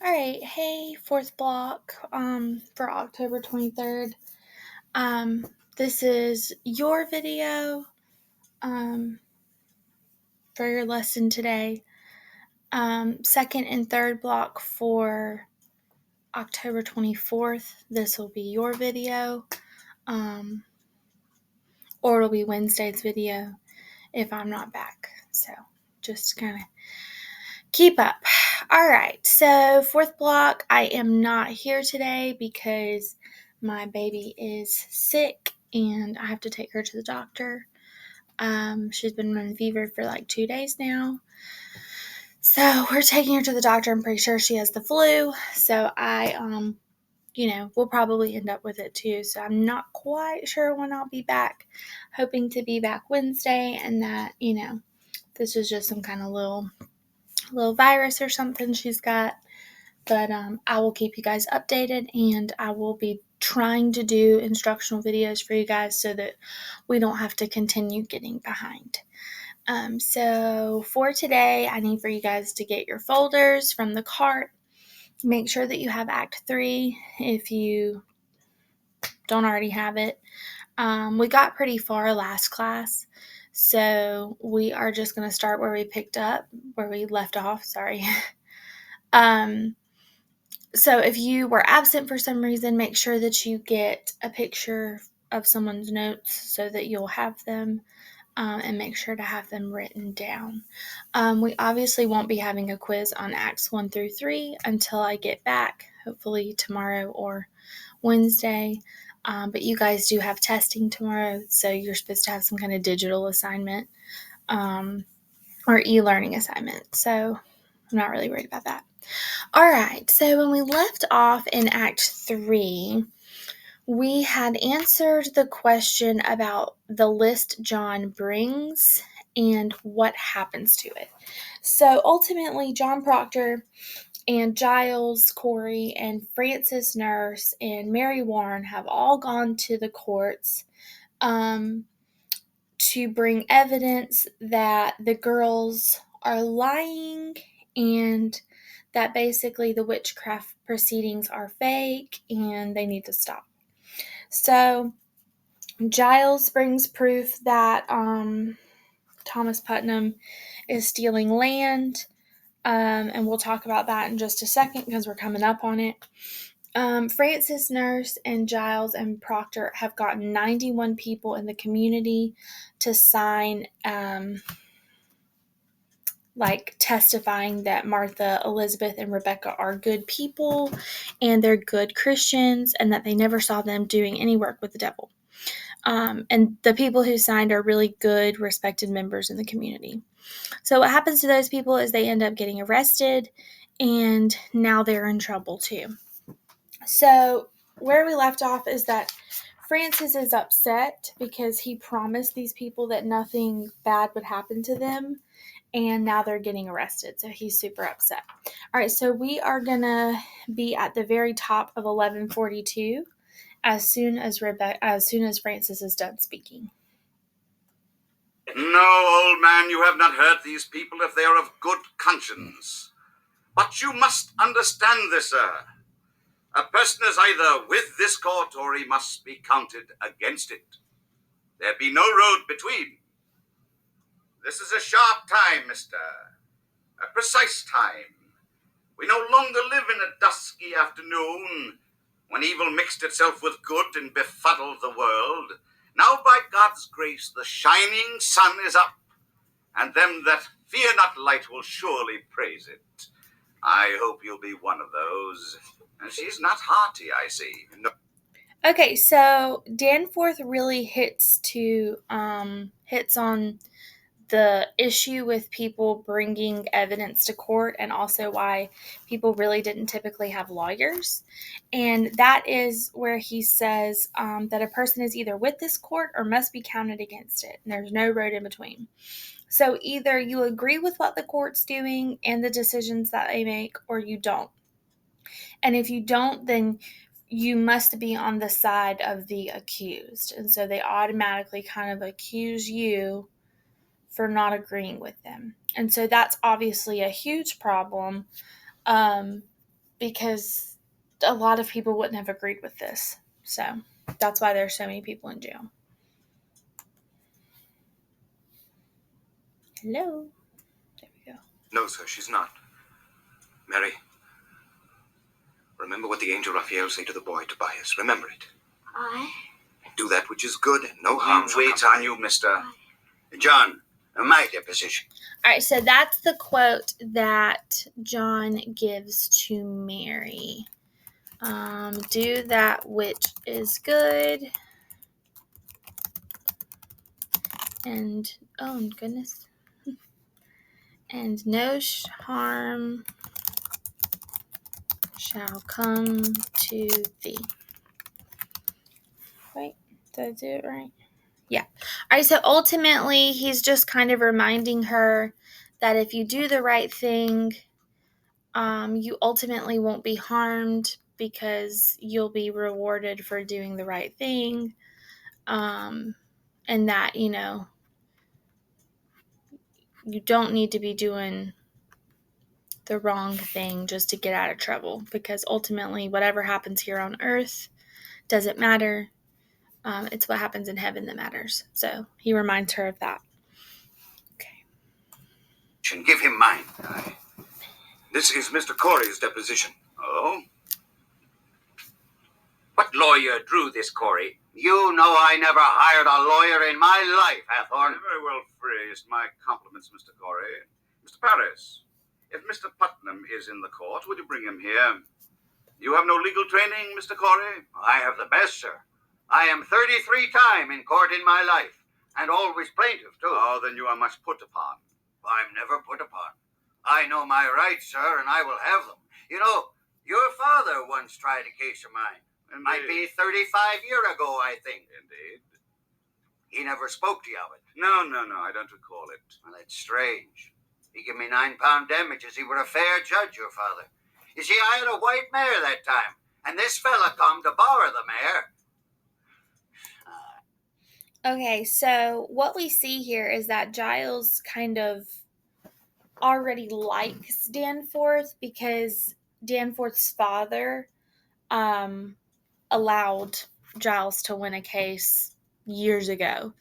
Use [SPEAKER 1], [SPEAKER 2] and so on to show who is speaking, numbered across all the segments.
[SPEAKER 1] All right, hey, fourth block for October 23rd. This is your video um for your lesson today. Second and third block for October 24th. This will be your video. Or it'll be Wednesday's video if I'm not back. So just kind of keep up. All right, so fourth block, I am not here today because my baby is sick and I have to take her to the doctor. She's been running fever for like 2 days now. So we're taking her to the doctor. I'm pretty sure she has the flu. So we'll probably end up with it too. So I'm not quite sure when I'll be back. Hoping to be back Wednesday and that, this is just some kind of little virus or something she's got. But I will keep you guys updated, and I will be trying to do instructional videos for you guys so that we don't have to continue getting behind. So for today, I need for you guys to get your folders from the cart. Make sure that you have Act 3 if you don't already have it. We got pretty far last class, so we are just going to start where we left off, sorry. So if you were absent for some reason, make sure that you get a picture of someone's notes so that you'll have them, and make sure to have them written down. We obviously won't be having a quiz on Acts 1 through 3 until I get back, hopefully tomorrow or Wednesday. But you guys do have testing tomorrow, so you're supposed to have some kind of digital assignment or e-learning assignment. So I'm not really worried about that. All right, so when we left off in Act 3, we had answered the question about the list John brings and what happens to it. So ultimately, John Proctor and Giles Corey and Francis Nurse and Mary Warren have all gone to the courts to bring evidence that the girls are lying and that basically the witchcraft proceedings are fake and they need to stop. So Giles brings proof that Thomas Putnam is stealing land, and we'll talk about that in just a second because we're coming up on it. Francis Nurse and Giles and Proctor have gotten 91 people in the community to sign testifying that Martha, Elizabeth, and Rebecca are good people and they're good Christians and that they never saw them doing any work with the devil. And the people who signed are really good, respected members in the community. So what happens to those people is they end up getting arrested and now they're in trouble too. So where we left off is that Francis is upset because he promised these people that nothing bad would happen to them, and now they're getting arrested. So he's super upset. All right, so we are going to be at the very top of 1142 as soon as Francis is done speaking.
[SPEAKER 2] No, old man, you have not hurt these people if they are of good conscience. But you must understand this, sir. A person is either with this court or he must be counted against it. There be no road between. This is a sharp time, mister. A precise time. We no longer live in a dusky afternoon when evil mixed itself with good and befuddled the world. Now, by God's grace, the shining sun is up, and them that fear not light will surely praise it. I hope you'll be one of those. And she's not hearty, I see. No.
[SPEAKER 1] Okay, so Danforth really hits on the issue with people bringing evidence to court and also why people really didn't typically have lawyers. And that is where he says that a person is either with this court or must be counted against it. And there's no road in between. So either you agree with what the court's doing and the decisions that they make, or you don't. And if you don't, then you must be on the side of the accused. And so they automatically kind of accuse you for not agreeing with them. And so that's obviously a huge problem because a lot of people wouldn't have agreed with this. So that's why there's so many people in jail. Hello. There we go.
[SPEAKER 3] No, sir, she's not. Mary, remember what the angel Raphael said to the boy Tobias. Remember it.
[SPEAKER 4] Aye.
[SPEAKER 3] Do that which is good, and no harm shall
[SPEAKER 2] Wait
[SPEAKER 3] come
[SPEAKER 2] on you, mister.
[SPEAKER 3] John, my deposition.
[SPEAKER 1] All right, so that's the quote that John gives to Mary. Do that which is good. And, oh goodness. And no harm shall come to thee. Wait, did I do it right? Yeah. All right, so ultimately, he's just kind of reminding her that if you do the right thing, you ultimately won't be harmed because you'll be rewarded for doing the right thing. And that, you don't need to be doing the wrong thing just to get out of trouble, because ultimately, whatever happens here on earth doesn't matter. It's what happens in heaven that matters. So he reminds her of that. Okay.
[SPEAKER 3] Give him mine. Aye. This is Mr. Corey's deposition.
[SPEAKER 2] Oh?
[SPEAKER 3] What lawyer drew this, Corey? You know I never hired a lawyer in my life, Hathorne.
[SPEAKER 2] Very well phrased. My compliments, Mr. Corey. Mr. Paris, if Mr. Putnam is in the court, would you bring him here? You have no legal training, Mr. Corey?
[SPEAKER 3] I have the best, sir. I am 33 times in court in my life, and always plaintiff, too.
[SPEAKER 2] Oh, then you are much put upon.
[SPEAKER 3] I'm never put upon. I know my rights, sir, and I will have them. You know, your father once tried a case of mine.
[SPEAKER 2] Indeed.
[SPEAKER 3] Might be 35 years ago, I think.
[SPEAKER 2] Indeed.
[SPEAKER 3] He never spoke to you of it.
[SPEAKER 2] No, I don't recall it.
[SPEAKER 3] Well, that's strange. He gave me £9 damages. He were a fair judge, your father. You see, I had a white mare that time, and this fella come to borrow the mare.
[SPEAKER 1] Okay, so what we see here is that Giles kind of already likes Danforth because Danforth's father allowed Giles to win a case years ago.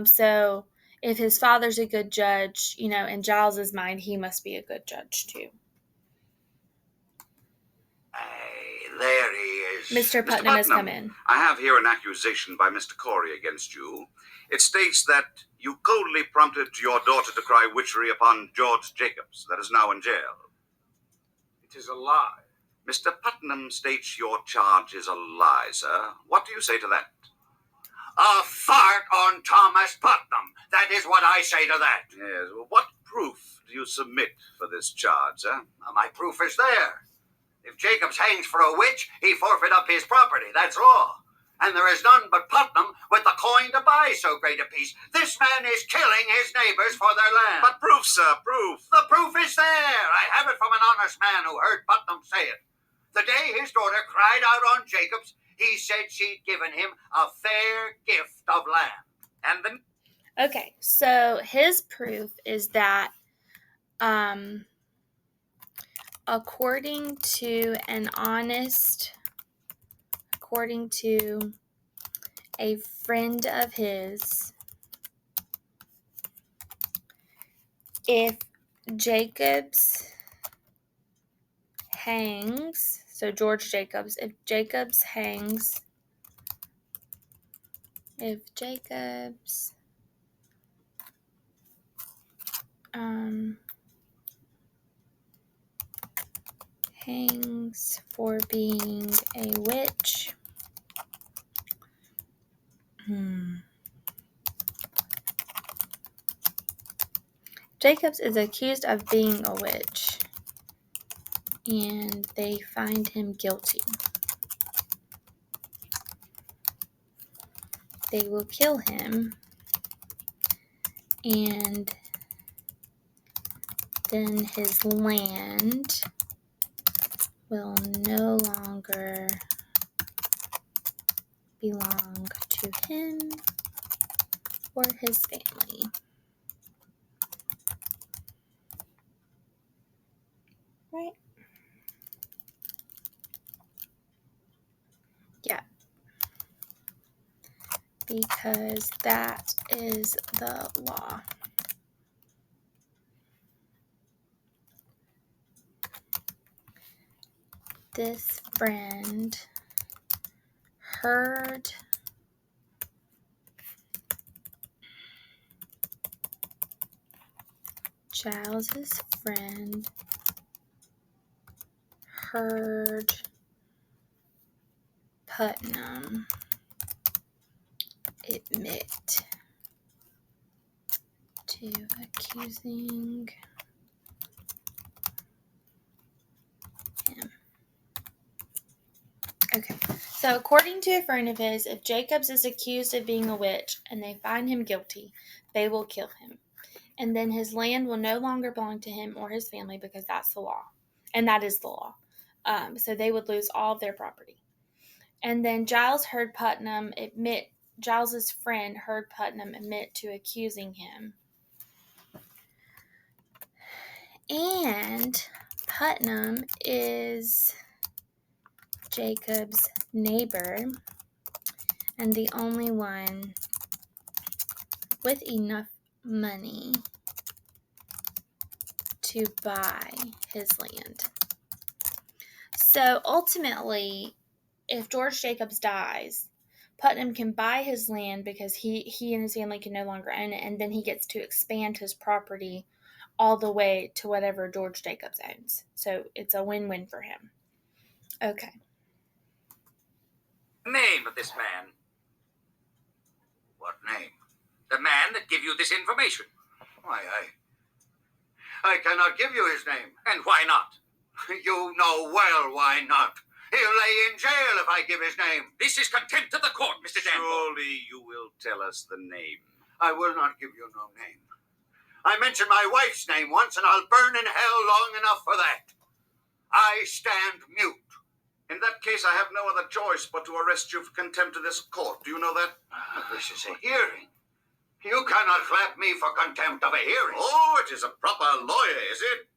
[SPEAKER 1] So if his father's a good judge, in Giles's mind, he must be a good judge too.
[SPEAKER 3] There he is.
[SPEAKER 1] Mr. Putnam has come in.
[SPEAKER 2] I have here an accusation by Mr. Corey against you. It states that you coldly prompted your daughter to cry witchery upon George Jacobs, that is now in jail.
[SPEAKER 3] It is a lie.
[SPEAKER 2] Mr. Putnam states your charge is a lie, sir. What do you say to that?
[SPEAKER 3] A fart on Thomas Putnam. That is what I say to that.
[SPEAKER 2] Yes, well, what proof do you submit for this charge, sir?
[SPEAKER 3] My proof is there. If Jacobs hangs for a witch, he forfeit up his property. That's law. And there is none but Putnam with the coin to buy so great a piece. This man is killing his neighbors for their land.
[SPEAKER 2] But proof, sir, proof.
[SPEAKER 3] The proof is there. I have it from an honest man who heard Putnam say it. The day his daughter cried out on Jacobs, he said she'd given him a fair gift of land. And then...
[SPEAKER 1] Okay, so his proof is that according to a friend of his, if Jacobs hangs, so George Jacobs, if Jacobs hangs for being a witch. Jacobs is accused of being a witch, and they find him guilty. They will kill him, and then his land will no longer belong to him or his family. Right? because that is the law. This friend heard Giles's friend heard Putnam admit to accusing him. Okay, so according to a friend of his, if Jacobs is accused of being a witch and they find him guilty, they will kill him. And then his land will no longer belong to him or his family because that's the law. And that is the law. So they would lose all of their property. And then Giles's friend heard Putnam admit to accusing him. And Putnam is Jacob's neighbor and the only one with enough money to buy his land. So ultimately, if George Jacobs dies, Putnam can buy his land because he and his family can no longer own it, and then he gets to expand his property all the way to whatever George Jacobs owns. So it's a win-win for him. Okay.
[SPEAKER 4] Name of this man.
[SPEAKER 3] What name?
[SPEAKER 4] The man that give you this information.
[SPEAKER 3] Why, I cannot give you his name.
[SPEAKER 4] And why not?
[SPEAKER 3] You know well why not. He'll lay in jail if I give his name.
[SPEAKER 4] This is contempt of the court, Mr. Danforth.
[SPEAKER 2] Surely you will tell us the name.
[SPEAKER 3] I will not give you no name. I mentioned my wife's name once, and I'll burn in hell long enough for that. I stand mute.
[SPEAKER 2] In that case, I have no other choice but to arrest you for contempt of this court. Do you know that?
[SPEAKER 3] This is a hearing. You cannot clap me for contempt of a hearing.
[SPEAKER 2] Oh, it is a proper lawyer, is it?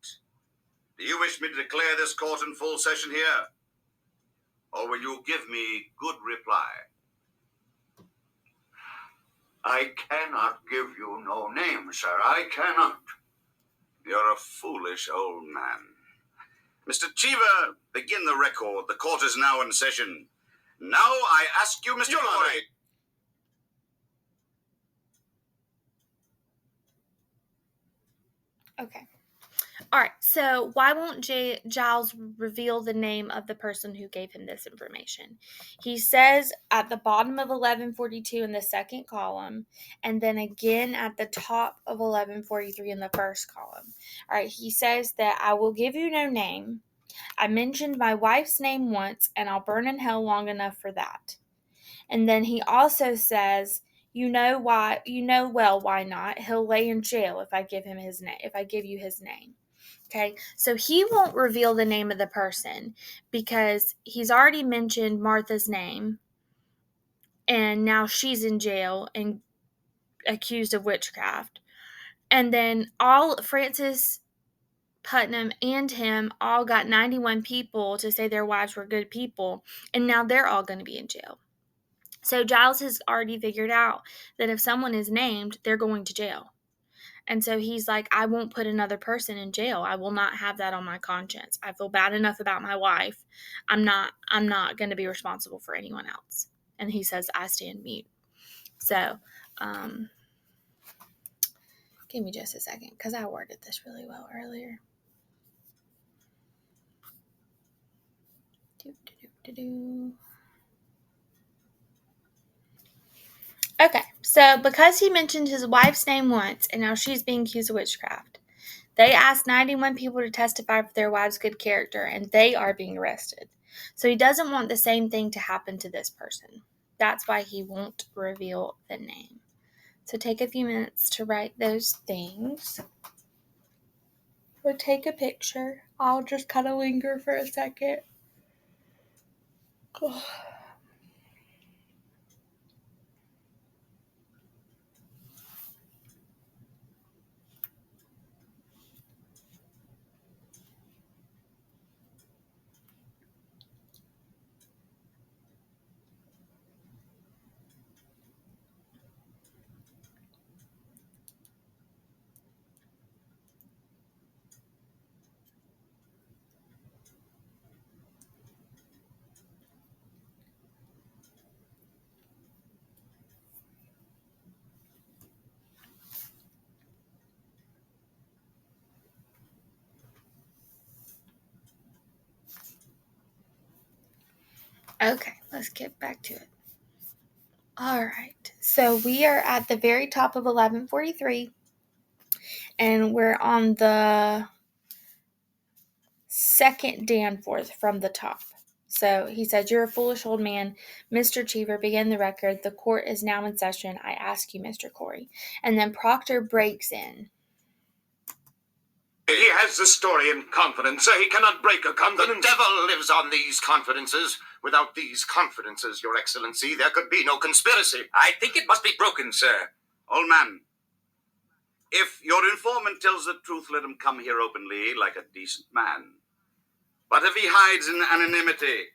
[SPEAKER 2] Do you wish me to declare this court in full session here? Or will you give me good reply?
[SPEAKER 3] I cannot give you no name, sir. I cannot.
[SPEAKER 2] You're a foolish old man. Mr. Cheever, begin the record. The court is now in session. Now I ask you, Mr.
[SPEAKER 4] Your Honor.
[SPEAKER 2] Corey.
[SPEAKER 1] Okay. All right. So why won't Giles reveal the name of the person who gave him this information? He says at the bottom of 1142 in the second column, and then again at the top of 1143 in the first column. All right. He says that I will give you no name. I mentioned my wife's name once, and I'll burn in hell long enough for that. And then he also says, you know well why not. He'll lay in jail if I give him his name, if I give you his name. Okay, so he won't reveal the name of the person because he's already mentioned Martha's name, and now she's in jail and accused of witchcraft. And then all Francis Putnam and him all got 91 people to say their wives were good people, and now they're all going to be in jail. So Giles has already figured out that if someone is named, they're going to jail. And so he's like, I won't put another person in jail. I will not have that on my conscience. I feel bad enough about my wife. I'm not going to be responsible for anyone else. And he says, I stand mute. So, give me just a second because I worded this really well earlier. Okay, so because he mentioned his wife's name once and now she's being accused of witchcraft, they asked 91 people to testify for their wives' good character, and they are being arrested. So he doesn't want the same thing to happen to this person. That's why he won't reveal the name. So take a few minutes to write those things. Or take a picture. I'll just kind of linger for a second. Oh. Okay, let's get back to it. All right, so we are at the very top of 1143, and we're on the second Danforth from the top. So he says, "You're a foolish old man. Mr. Cheever, begin the record. The court is now in session. I ask you, Mr. Corey." And then Proctor breaks in.
[SPEAKER 5] He has the story in confidence. He cannot break a confidence.
[SPEAKER 3] The devil lives on these confidences.
[SPEAKER 5] Without these confidences, Your Excellency, there could be no conspiracy.
[SPEAKER 4] I think it must be broken, sir.
[SPEAKER 2] Old man, if your informant tells the truth, let him come here openly like a decent man. But if he hides in anonymity,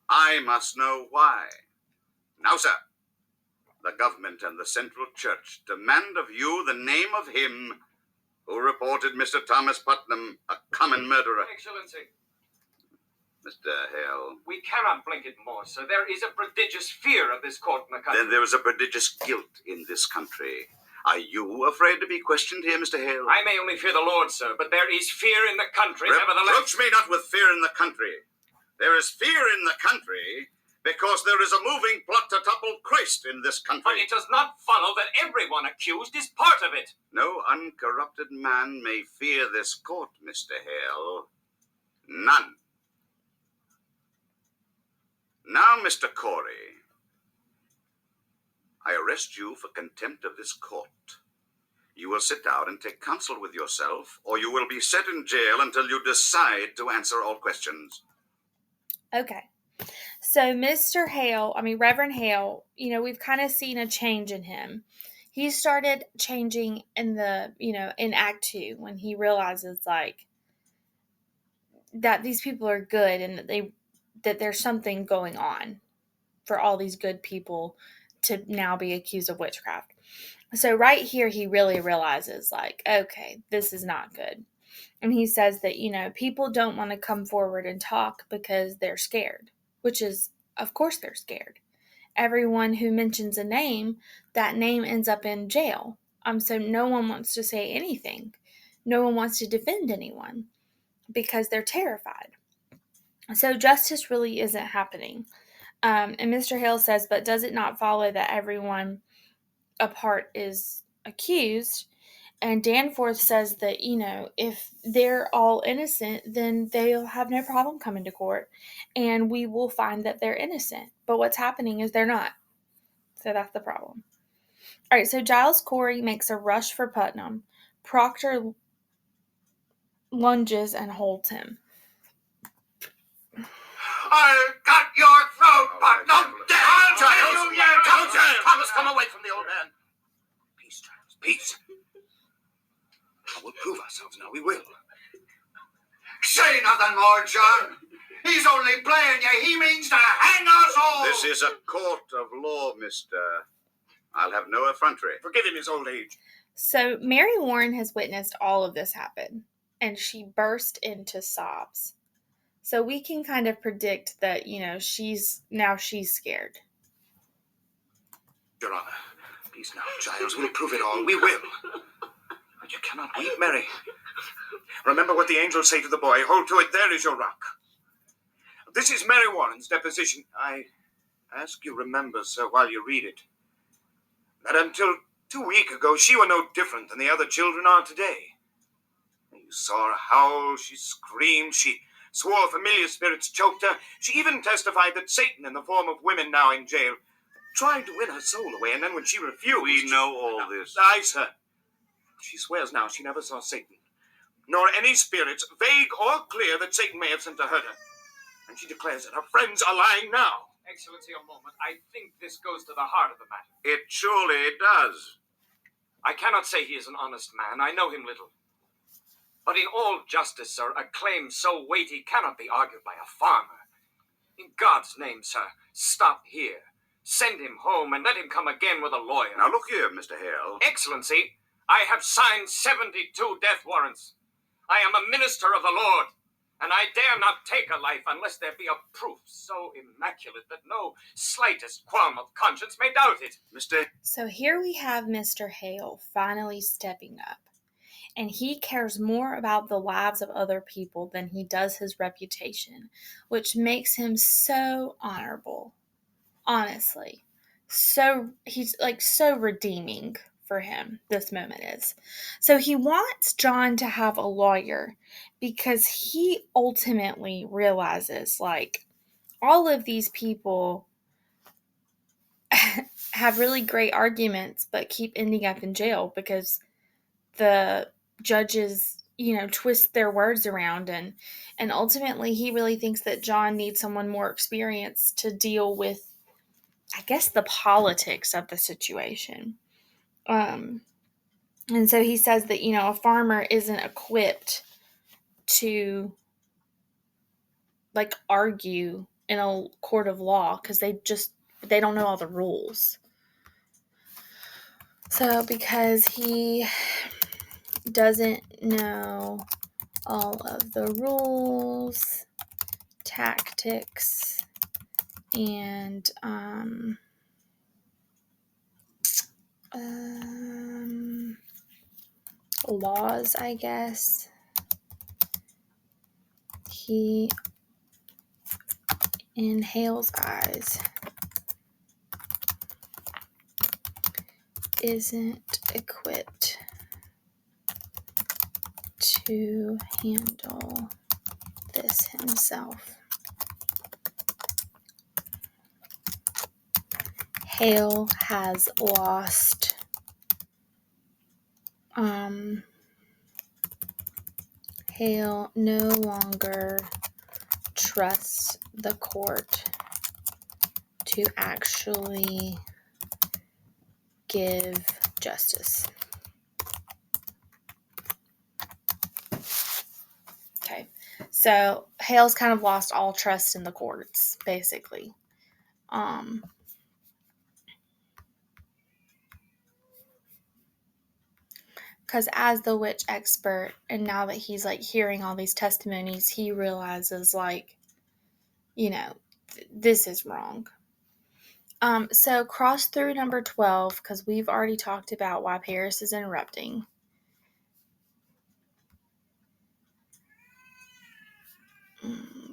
[SPEAKER 2] I must know why. Now, sir, the government and the Central Church demand of you the name of him who reported Mr. Thomas Putnam a common murderer.
[SPEAKER 6] Excellency,
[SPEAKER 2] Mr. Hale.
[SPEAKER 6] we cannot blink it more, sir. There is a prodigious fear of this court in the country.
[SPEAKER 2] Then there is a prodigious guilt in this country. Are you afraid to be questioned here, Mr. Hale?
[SPEAKER 6] I may only fear the Lord, sir, but there is fear in the country, nevertheless.
[SPEAKER 2] Reproach me not with fear in the country. There is fear in the country because there is a moving plot to topple Christ in this country.
[SPEAKER 6] But it does not follow that everyone accused is part of it.
[SPEAKER 2] No uncorrupted man may fear this court, Mr. Hale. None. Now, Mr. Corey, I arrest you for contempt of this court. You will sit down and take counsel with yourself, or you will be set in jail until you decide to answer all questions.
[SPEAKER 1] Okay. So Reverend Hale, we've kind of seen a change in him. He started changing in in Act 2 when he realizes that these people are good and that there's something going on for all these good people to now be accused of witchcraft. So right here, he really realizes okay, this is not good. And he says that, people don't want to come forward and talk because they're scared, which is, of course, they're scared. Everyone who mentions a name, that name ends up in jail. So no one wants to say anything. No one wants to defend anyone because they're terrified. So justice really isn't happening. And Mr. Hale says, but does it not follow that everyone a part is accused? And Danforth says that, if they're all innocent, then they'll have no problem coming to court, and we will find that they're innocent. But what's happening is they're not. So that's the problem. All right, so Giles Corey makes a rush for Putnam. Proctor lunges and holds him.
[SPEAKER 3] I'll cut your throat, Putnam! I'll tell you,
[SPEAKER 5] Thomas, come away from the old man. Peace, Giles, peace. We'll prove ourselves now, we will.
[SPEAKER 3] Say nothing more, John. He's only playing you. He means to hang us all.
[SPEAKER 2] This is a court of law, mister. I'll have no effrontery.
[SPEAKER 5] Forgive him his old age.
[SPEAKER 1] So Mary Warren has witnessed all of this happen, and she burst into sobs. So we can kind of predict that, she's scared.
[SPEAKER 5] Your Honor, please now, Giles, we'll prove it all. We will. But you cannot weep, Mary. Remember what the angels say to the boy. Hold to it. There is your rock. This is Mary Warren's deposition. I ask you remember, sir, while you read it, that until 2 weeks ago, she were no different than the other children are today. You saw her howl, she screamed, she swore familiar spirits choked her. She even testified that Satan, in the form of women now in jail, tried to win her soul away, and then when she refused...
[SPEAKER 2] We know all this.
[SPEAKER 5] Aye, sir. She swears now she never saw Satan, nor any spirits, vague or clear, that Satan may have sent to hurt her. And she declares that her friends are lying now.
[SPEAKER 6] Excellency, a moment. I think this goes to the heart of the matter.
[SPEAKER 2] It surely does.
[SPEAKER 6] I cannot say he is an honest man. I know him little. But in all justice, sir, a claim so weighty cannot be argued by a farmer. In God's name, sir, stop here. Send him home and let him come again with a lawyer.
[SPEAKER 2] Now look here, Mr. Hale.
[SPEAKER 6] Excellency, I have signed 72 death warrants. I am a minister of the Lord, and I dare not take a life unless there be a proof so immaculate that no slightest qualm of conscience may doubt it.
[SPEAKER 2] Mr.
[SPEAKER 1] So here we have Mr. Hale finally stepping up. and he cares more about the lives of other people than he does his reputation, which makes him so honorable. Honestly, so he's like so redeeming for him. This moment is. So he wants John to have a lawyer because he ultimately realizes like all of these people have really great arguments but keep ending up in jail because the judges, twist their words around, and ultimately he really thinks that John needs someone more experienced to deal with, I guess, the politics of the situation. And so he says that, a farmer isn't equipped to like argue in a court of law because they don't know all the rules. So because he doesn't know all of the rules, tactics, and laws, I guess, he, in Hale's eyes, isn't equipped to handle this himself. Hale has lost Hale no longer trusts the court to actually give justice. Okay, so Hale's kind of lost all trust in the courts, basically. Because as the witch expert, and now that he's like hearing all these testimonies, he realizes like, this is wrong. So cross through number 12, because we've already talked about why Paris is interrupting.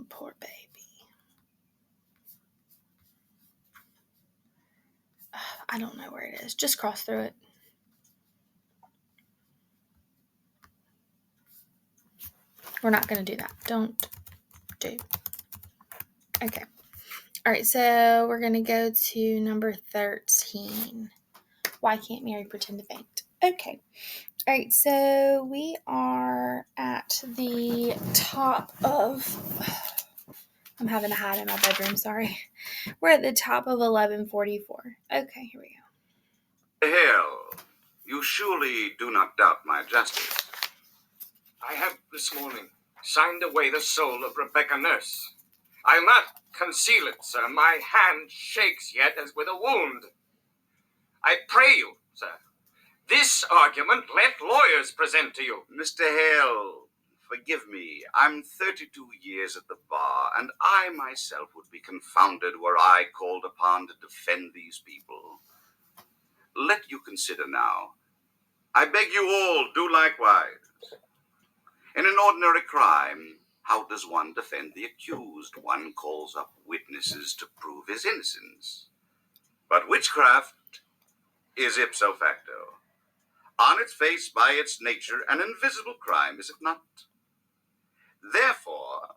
[SPEAKER 1] Poor baby. I don't know where it is. Just cross through it. We're not going to do that. Don't do. Okay. All right, so we're going to go to number 13. Why can't Mary pretend to faint? Okay. All right, so we are at the top of... I'm having a hide in my bedroom, sorry. We're at the top of 1144. Okay, here we go.
[SPEAKER 2] Hale, you surely do not doubt my justice.
[SPEAKER 6] I have this morning signed away the soul of Rebecca Nurse. I'll not conceal it, sir. My hand shakes yet as with a wound. I pray you, sir, this argument let lawyers present to you.
[SPEAKER 2] Mr. Hale, forgive me. I'm 32 years at the bar, and I myself would be confounded were I called upon to defend these people. Let you consider now. I beg you all do likewise. In an ordinary crime, how does one defend the accused? One calls up witnesses to prove his innocence. But witchcraft is ipso facto. On its face, by its nature, an invisible crime, is it not? Therefore,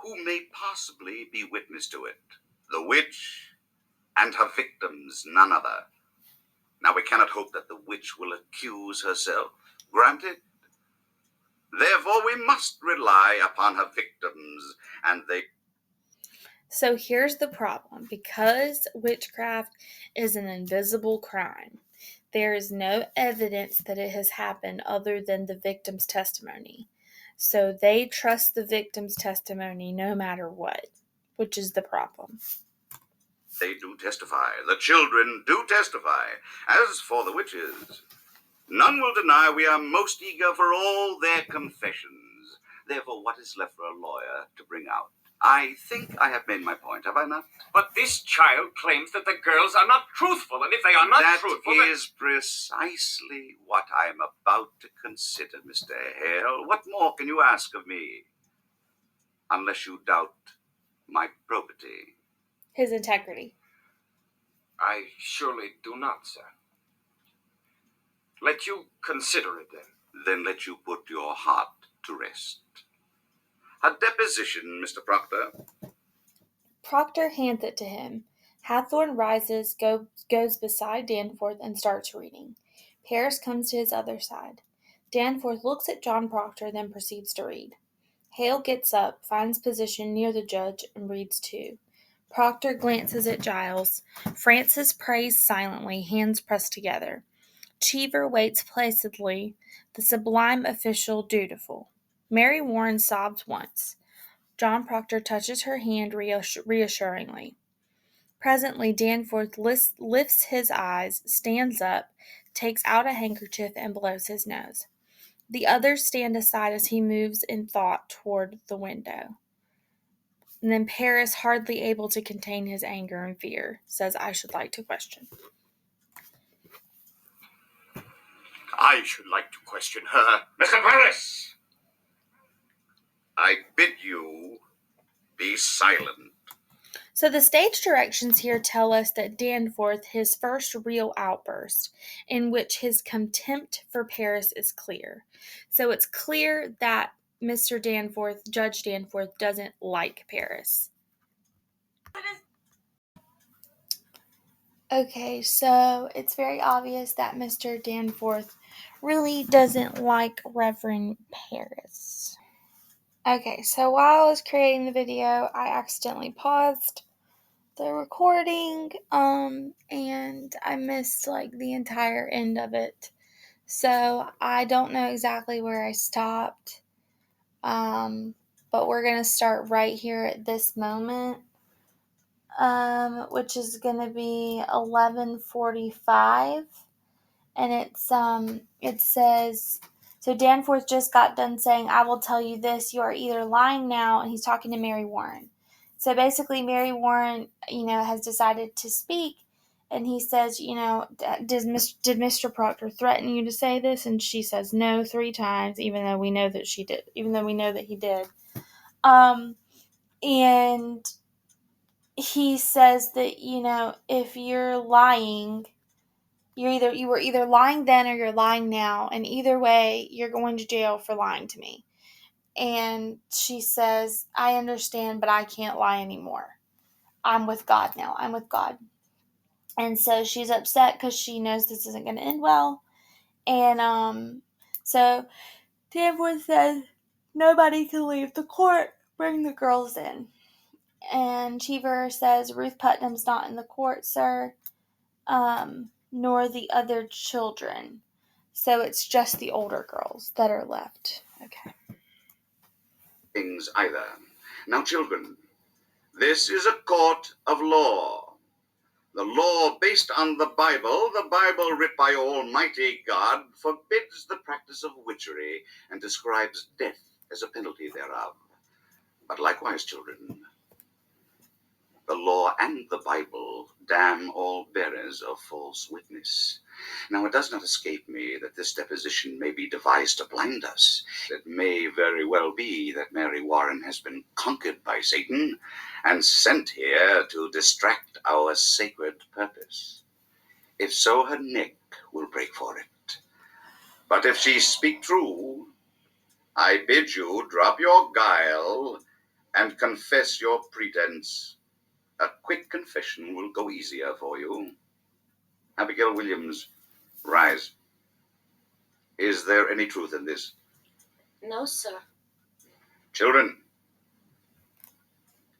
[SPEAKER 2] who may possibly be witness to it? The witch and her victims, none other. Now, we cannot hope that the witch will accuse herself. Granted. Therefore, we must rely upon her victims, and they...
[SPEAKER 1] So here's the problem. Because witchcraft is an invisible crime, there is no evidence that it has happened other than the victim's testimony. So they trust the victim's testimony no matter what, which is the problem.
[SPEAKER 2] They do testify. The children do testify. As for the witches, none will deny we are most eager for all their confessions. Therefore, what is left for a lawyer to bring out? I think I have made my point, have I not?
[SPEAKER 6] But this child claims that the girls are not truthful, and if they are not
[SPEAKER 2] That
[SPEAKER 6] truthful, then...
[SPEAKER 2] is precisely what I am about to consider, Mr. Hale. What more can you ask of me? Unless you doubt my probity.
[SPEAKER 1] His integrity.
[SPEAKER 6] I surely do not, sir. Let you consider it, then.
[SPEAKER 2] Then let you put your heart to rest. A deposition, Mr. Proctor.
[SPEAKER 1] Proctor hands it to him. Hathorn rises, goes beside Danforth, and starts reading. Paris comes to his other side. Danforth looks at John Proctor, then proceeds to read. Hale gets up, finds position near the judge, and reads too. Proctor glances at Giles. Francis prays silently, hands pressed together. Cheever waits placidly, the sublime official dutiful. Mary Warren sobs once. John Proctor touches her hand reassuringly. Presently Danforth lifts his eyes, stands up, takes out a handkerchief, and blows his nose. The others stand aside as he moves in thought toward the window. And then Paris, hardly able to contain his anger and fear, says, "I should like to question."
[SPEAKER 5] I should like to question her.
[SPEAKER 2] Mr. Paris! I bid you be silent.
[SPEAKER 1] So the stage directions here tell us that Danforth, his first real outburst, in which his contempt for Paris is clear. So it's clear that Judge Danforth, doesn't like Paris. Okay, so it's very obvious that Mr. Danforth really doesn't like Reverend Paris. Okay, so while I was creating the video, I accidentally paused the recording, and I missed like the entire end of it. So I don't know exactly where I stopped. But we're gonna start right here at this moment. Which is gonna be 11:45, and it says, so Danforth just got done saying, "I will tell you this, you are either lying now," and he's talking to Mary Warren. So basically Mary Warren, has decided to speak, and he says, did Mr. Proctor threaten you to say this? And she says no 3 times, even though we know that he did. And he says that, if you're lying, you were either lying then or you're lying now, and either way, you're going to jail for lying to me. And she says, "I understand, but I can't lie anymore. I'm with God now. I'm with God." And so she's upset because she knows this isn't going to end well. And so Danforth says, "Nobody can leave the court. Bring the girls in." And Cheever says, "Ruth Putnam's not in the court, sir. Nor the other children. So it's just the older girls that are left." Okay.
[SPEAKER 2] Things either. Now, children, this is a court of law. The law based on the Bible writ by Almighty God, forbids the practice of witchery and describes death as a penalty thereof. But likewise, children, the law and the Bible damn all bearers of false witness. Now, it does not escape me that this deposition may be devised to blind us. It may very well be that Mary Warren has been conquered by Satan and sent here to distract our sacred purpose. If so, her neck will break for it. But if she speak true, I bid you drop your guile and confess your pretense. A quick confession will go easier for you. Abigail Williams, rise. Is there any truth in this?
[SPEAKER 7] No, sir.
[SPEAKER 2] Children,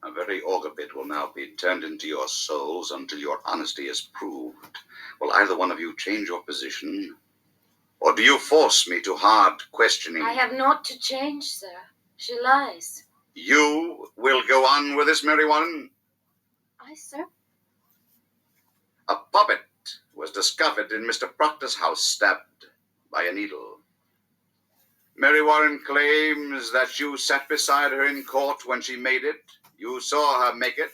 [SPEAKER 2] a very auger bit will now be turned into your souls until your honesty is proved. Will either one of you change your position, or do you force me to hard questioning?
[SPEAKER 7] I have naught to change, sir. She lies.
[SPEAKER 2] You will go on with this, Mary Warren?
[SPEAKER 7] Aye, sir.
[SPEAKER 2] A puppet was discovered in Mr. Proctor's house, stabbed by a needle. Mary Warren claims that you sat beside her in court when she made it, you saw her make it,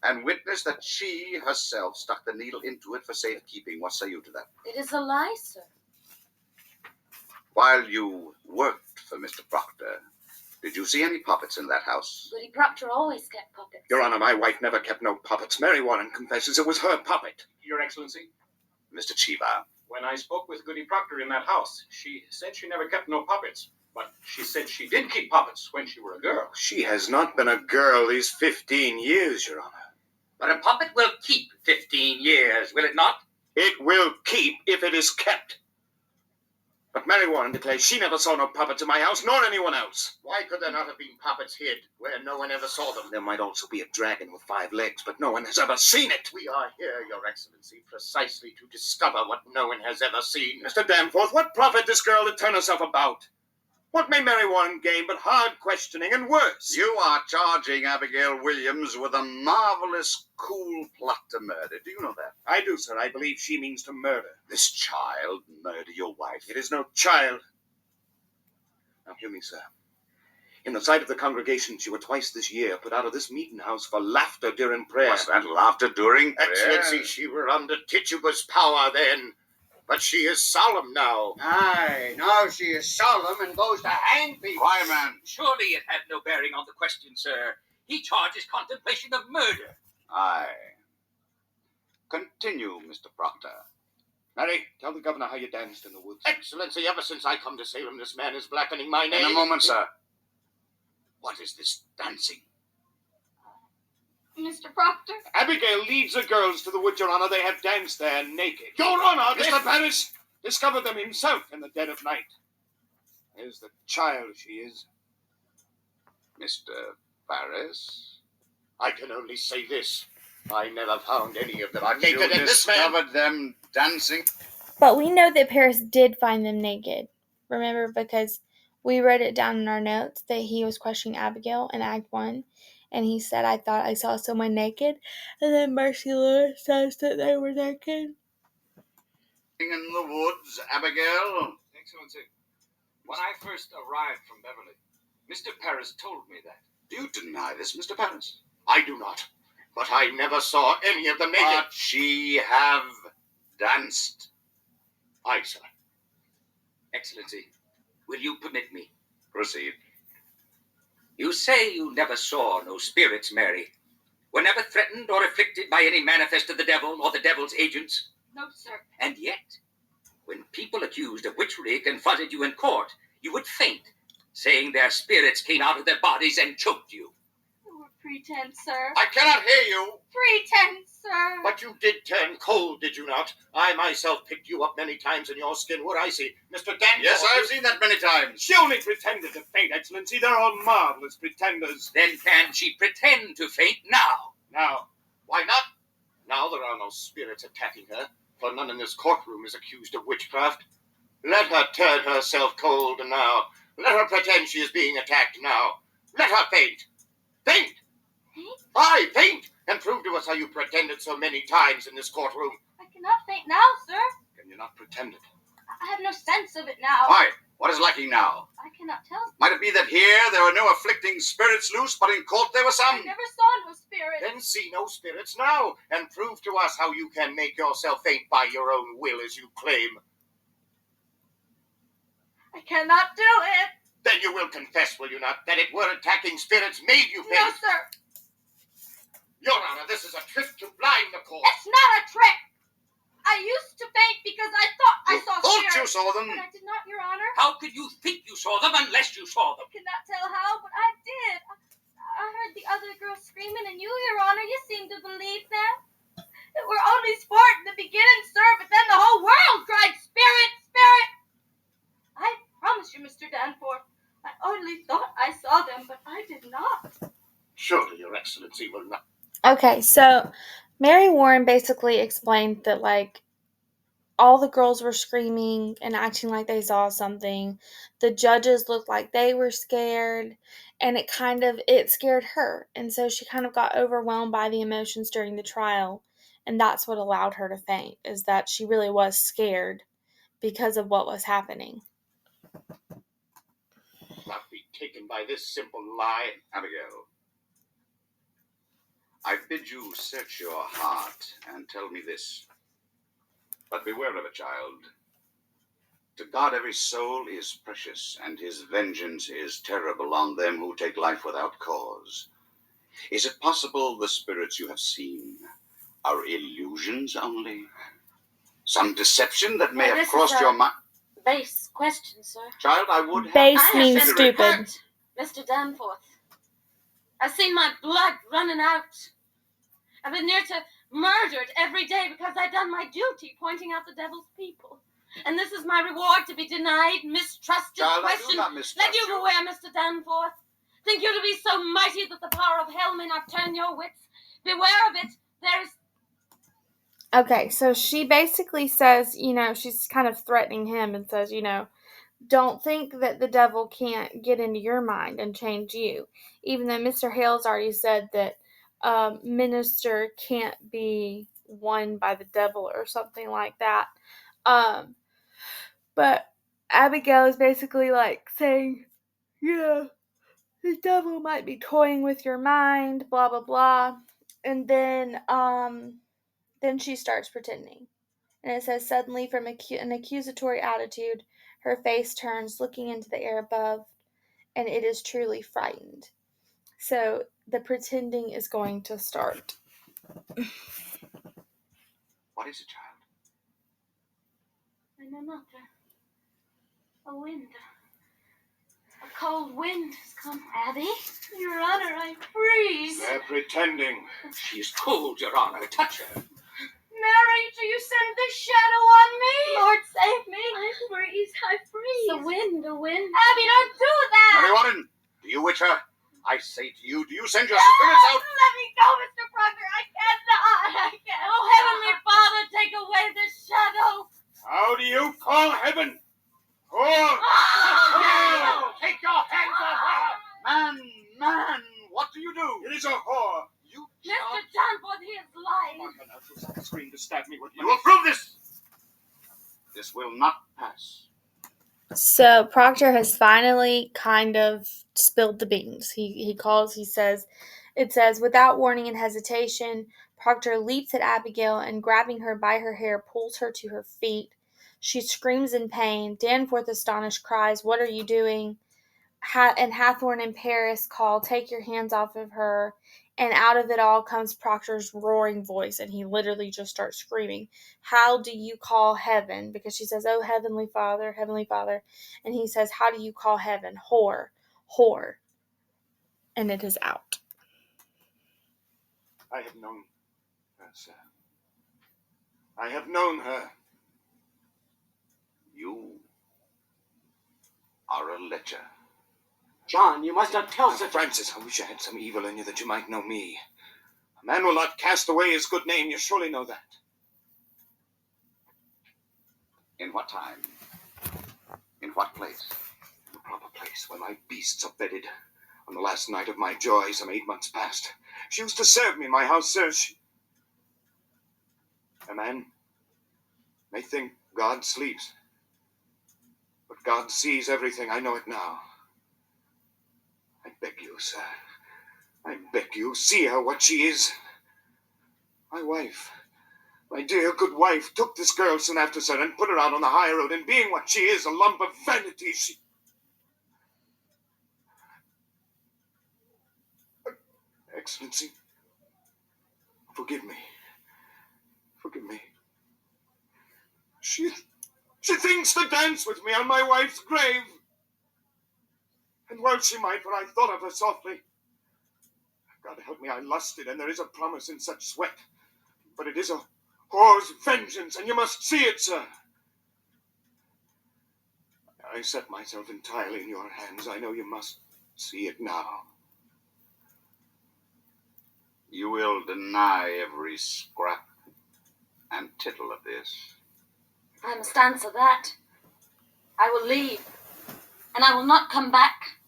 [SPEAKER 2] and witnessed that she herself stuck the needle into it for safekeeping. What say you to that?
[SPEAKER 7] It is a lie, sir.
[SPEAKER 2] While you worked for Mr. Proctor, did you see any puppets in that house?
[SPEAKER 7] Goody Proctor always kept puppets.
[SPEAKER 5] Your Honor, my wife never kept no puppets. Mary Warren confesses it was her puppet.
[SPEAKER 6] Your Excellency,
[SPEAKER 2] Mr. Cheever,
[SPEAKER 6] when I spoke with Goody Proctor in that house, she said she never kept no puppets. But she said she did keep puppets when she were a girl.
[SPEAKER 5] She has not been a girl these 15 years, Your Honor.
[SPEAKER 4] But a puppet will keep 15 years, will it not?
[SPEAKER 5] It will keep if it is kept. But Mary Warren declares she never saw no puppets in my house, nor anyone else.
[SPEAKER 3] Why could there not have been puppets hid where no one ever saw them?
[SPEAKER 5] There might also be a dragon with 5 legs, but no one has ever seen it.
[SPEAKER 3] We are here, Your Excellency, precisely to discover what no one has ever seen.
[SPEAKER 5] Mr. Danforth, what profit this girl to turn herself about? What may Mary Warren gain but hard questioning and worse?
[SPEAKER 2] you are charging Abigail Williams with a marvelous, cool plot to murder. Do you know that?
[SPEAKER 5] I do, sir. I believe she means to murder.
[SPEAKER 2] This child murder your wife.
[SPEAKER 5] It is no child. Now hear me, sir. In the sight of the congregation, she were twice this year put out of this meeting house for laughter during prayer.
[SPEAKER 2] Was that laughter during prayer?
[SPEAKER 3] Excellency, she were under Tituba's power then, but she is solemn now. Aye, now she is solemn and goes to hang people.
[SPEAKER 2] Why, man?
[SPEAKER 4] Surely it had no bearing on the question, sir. He charges contemplation of murder.
[SPEAKER 2] Aye. Continue, Mr. Proctor.
[SPEAKER 5] Mary, tell the governor how you danced in the woods.
[SPEAKER 3] Excellency, ever since I come to Salem, this man is blackening my name.
[SPEAKER 2] In a moment, sir. What is this dancing?
[SPEAKER 7] Mr. Proctor?
[SPEAKER 5] Abigail leads the girls to the wood, Your Honor. They have danced there naked. Your Honor, Mr. Paris discovered them himself in the dead of night. There's the child she is.
[SPEAKER 2] Mr. Paris?
[SPEAKER 3] I can only say this. I never found any of them
[SPEAKER 2] You
[SPEAKER 3] naked, and this man...
[SPEAKER 2] discovered them dancing?
[SPEAKER 1] But we know that Paris did find them naked. Remember, because we wrote it down in our notes that he was questioning Abigail in Act 1. And he said, I thought I saw someone naked. And then Mercy Lewis says that they were naked.
[SPEAKER 2] In the woods, Abigail?
[SPEAKER 6] Excellency, when I first arrived from Beverly, Mr. Paris told me that.
[SPEAKER 2] Do you deny this, Mr. Paris?
[SPEAKER 3] I do not. But I never saw any of them naked.
[SPEAKER 2] But she have danced.
[SPEAKER 3] Aye, sir.
[SPEAKER 4] Excellency, will you permit me?
[SPEAKER 2] Proceed.
[SPEAKER 4] You say you never saw no spirits, Mary. Were never threatened or afflicted by any manifest of the devil or the devil's agents?
[SPEAKER 7] No, sir.
[SPEAKER 4] And yet, when people accused of witchery confronted you in court, you would faint, saying their spirits came out of their bodies and choked you.
[SPEAKER 7] You were pretense, sir.
[SPEAKER 3] I cannot hear you.
[SPEAKER 7] Pretense, sir.
[SPEAKER 3] But you did turn cold, did you not? I myself picked you up many times in your skin. What I see, Mr. Danforth.
[SPEAKER 2] Yes, I've seen that many times.
[SPEAKER 5] She only pretended to faint, Excellency. They're all marvelous pretenders.
[SPEAKER 4] Then can she pretend to faint now?
[SPEAKER 5] Now,
[SPEAKER 3] Why not? Now there are no spirits attacking her, for none in this courtroom is accused of witchcraft. Let her turn herself cold now. Let her pretend she is being attacked now. Let her faint. Faint!
[SPEAKER 7] Faint?
[SPEAKER 3] Aye, faint! And prove to us how you pretended so many times in this courtroom.
[SPEAKER 7] I cannot faint now, sir.
[SPEAKER 5] can you not pretend it?
[SPEAKER 7] I have no sense of it now.
[SPEAKER 2] Why? What is lacking now?
[SPEAKER 7] I cannot tell.
[SPEAKER 2] Might it be that here there were no afflicting spirits loose, but in court there were some?
[SPEAKER 7] I never saw no spirit.
[SPEAKER 3] Then see no spirits now, and prove to us how you can make yourself faint by your own will as you claim.
[SPEAKER 7] I cannot do it.
[SPEAKER 3] Then you will confess, will you not, that it were attacking spirits made you faint?
[SPEAKER 7] No, sir.
[SPEAKER 3] Your Honor, this is a trick to blind the court.
[SPEAKER 7] It's not a trick. I used to faint because I thought I saw
[SPEAKER 2] Thought you
[SPEAKER 7] spirits.
[SPEAKER 2] saw them?
[SPEAKER 7] But I did not, Your Honor.
[SPEAKER 4] How could you think you saw them unless you saw them?
[SPEAKER 7] I cannot tell how, but I did. I heard the other girls screaming, and you, Your Honor, you seem to believe them. It were only sport in the beginning, sir, but then the whole world cried, "Spirit, spirit!" I promise you, Mr. Danforth, I only thought I saw them, but I did not.
[SPEAKER 3] Surely Your Excellency will not.
[SPEAKER 1] Okay, so Mary Warren basically explained that, all the girls were screaming and acting like they saw something. The judges looked like they were scared, and it scared her. And so she kind of got overwhelmed by the emotions during the trial, and that's what allowed her to faint, is that she really was scared because of what was happening.
[SPEAKER 5] taken by this simple lie.
[SPEAKER 2] Abigail, I bid you search your heart and tell me this. But beware of it, child. To God every soul is precious, and his vengeance is terrible on them who take life without cause. Is it possible the spirits you have seen are illusions only? Some deception that may have crossed your mind?
[SPEAKER 7] Base question, sir.
[SPEAKER 2] Child, I would have...
[SPEAKER 1] Base
[SPEAKER 7] I have
[SPEAKER 1] means
[SPEAKER 7] been
[SPEAKER 1] stupid.
[SPEAKER 7] hurt, Mr. Danforth. I've seen my blood running out. I've been near to murdered every day because I've done my duty pointing out the devil's people. And this is my reward to be denied, mistrusted,
[SPEAKER 2] Child, I
[SPEAKER 7] questioned.
[SPEAKER 2] do not mistrust
[SPEAKER 7] Let you
[SPEAKER 2] you.
[SPEAKER 7] beware, Mr. Danforth. Think you to be so mighty that the power of hell may not turn your wits? Beware of it. There is...
[SPEAKER 1] Okay, so she basically says, she's kind of threatening him and says, don't think that the devil can't get into your mind and change you. Even though Mr. Hale's already said that minister can't be won by the devil or something like that. But Abigail is basically like saying, yeah, the devil might be toying with your mind, blah, blah, blah. And then she starts pretending. And it says, suddenly from an accusatory attitude, her face turns, looking into the air above, and it is truly frightened. So the pretending is going to start.
[SPEAKER 2] What is it, child?
[SPEAKER 7] I know not. A wind. A cold wind has come. Abby? Your Honor, I freeze.
[SPEAKER 5] They're pretending.
[SPEAKER 4] She's cold, Your Honor. Touch her.
[SPEAKER 7] Mary, do you send this shadow on me? Lord, save me. I freeze. The wind. Abby, don't do that.
[SPEAKER 2] Mary Warren, do you witch her? I say to you, do you send your spirits out?
[SPEAKER 7] Let me go, Mr. Proctor. I cannot. Oh, Heavenly Father, take away this shadow.
[SPEAKER 5] How do you call heaven? Oh!
[SPEAKER 7] Oh!
[SPEAKER 2] Take your hands off her! Man, what do you do?
[SPEAKER 5] It is a whore.
[SPEAKER 2] You
[SPEAKER 7] Mr. Danforth, he is lying.
[SPEAKER 5] Martha, now she'll scream to stab me with
[SPEAKER 2] You approve this? This will not pass.
[SPEAKER 1] So Proctor has finally kind of spilled the beans. It says, without warning and hesitation, Proctor leaps at Abigail and grabbing her by her hair, pulls her to her feet. She screams in pain. Danforth, astonished, cries, what are you doing? And Hathorne and Paris call, take your hands off of her. And out of it all comes Proctor's roaring voice, and he literally just starts screaming, how do you call heaven? Because she says, oh, Heavenly Father. And he says, how do you call heaven? Whore. And it is out.
[SPEAKER 5] I have known her, sir. I have known her.
[SPEAKER 2] You are a lecher.
[SPEAKER 5] John, you must not tell Sir Francis. I wish I had some evil in you that you might know me. A man will not cast away his good name. You surely know that.
[SPEAKER 2] In what time? In what place?
[SPEAKER 5] The proper place where my beasts are bedded. On the last night of my joy, some 8 months past, she used to serve me in my house, sir. A man may think God sleeps, but God sees everything. I know it now. I beg you, sir. I beg you, see her what she is. My wife, my dear good wife, took this girl soon after, sir, and put her out on the high road, and being what she is, a lump of vanity, she... Excellency, forgive me. Forgive me. She thinks to dance with me on my wife's grave. And well she might, for I thought of her softly. God help me, I lusted, and there is a promise in such sweat. But it is a whore's vengeance, and you must see it, sir. I set myself entirely in your hands. I know you must see it now.
[SPEAKER 2] You will deny every scrap and tittle of this.
[SPEAKER 7] I must answer that. I will leave, and I will not come back.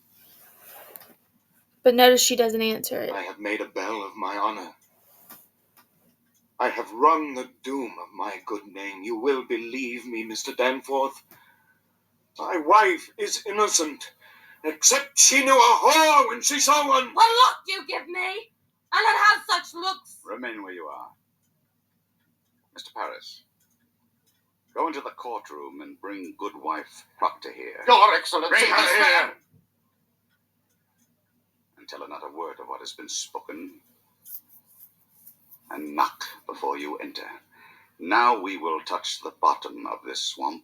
[SPEAKER 1] But notice she doesn't answer it.
[SPEAKER 5] I have made a bell of my honor. I have rung the doom of my good name. You will believe me, Mr. Danforth. My wife is innocent, Except she knew a whore when she saw one.
[SPEAKER 7] What look do you give me? I don't have such looks.
[SPEAKER 2] Remain where you are. Mr. Paris, go into the courtroom and bring good wife Proctor here.
[SPEAKER 3] Your Excellency.
[SPEAKER 5] Bring her here.
[SPEAKER 2] And tell her not a word of what has been spoken. And knock before you enter. Now we will touch the bottom of this swamp.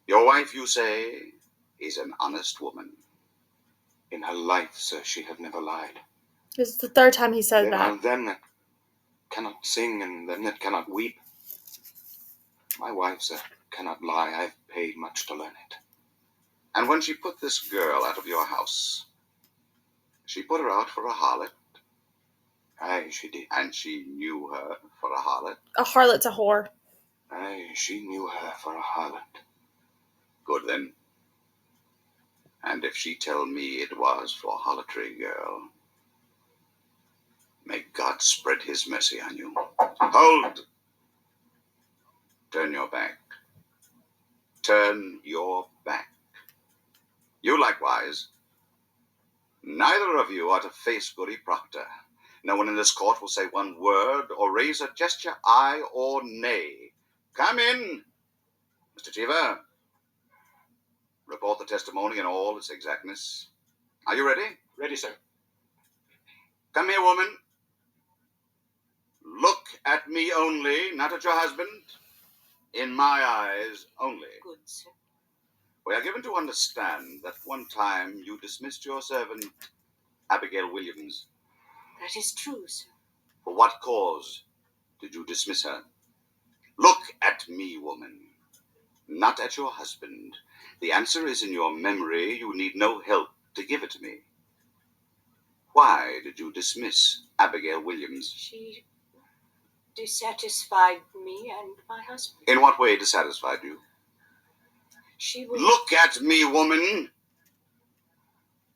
[SPEAKER 2] Your wife, you say, is an honest woman.
[SPEAKER 5] In her life, sir, she had never lied.
[SPEAKER 1] This is the third time he said
[SPEAKER 5] There
[SPEAKER 1] that.
[SPEAKER 5] are them that cannot sing and them that cannot weep. My wife, sir, cannot lie. I've paid much to learn it.
[SPEAKER 2] And when she put this girl out of your house, she put her out for a harlot.
[SPEAKER 5] Aye, she did.
[SPEAKER 2] And she knew her for a harlot.
[SPEAKER 1] A harlot's a whore.
[SPEAKER 5] Aye, she knew her for a harlot.
[SPEAKER 2] Good then. And if she tell me it was for harlotry, girl, may God spread his mercy on you. Hold! Turn your back. Turn your back. You likewise. Neither of you are to face Goody Proctor. No one in this court will say one word or raise a gesture, aye or nay. Come in, Mr. Cheever. Report the testimony in all its exactness. Are you ready?
[SPEAKER 5] Ready, sir.
[SPEAKER 2] Come here, woman. Look at me only, not at your husband. In my eyes only.
[SPEAKER 7] Good, sir.
[SPEAKER 2] We are given to understand that one time you dismissed your servant, Abigail Williams.
[SPEAKER 7] That is true, sir.
[SPEAKER 2] For what cause did you dismiss her? Look at me, woman, not at your husband. The answer is in your memory. You need no help to give it to me. Why did you dismiss Abigail Williams?
[SPEAKER 7] She dissatisfied me and my husband.
[SPEAKER 2] In what way dissatisfied you?
[SPEAKER 7] She was...
[SPEAKER 2] Look at me, woman.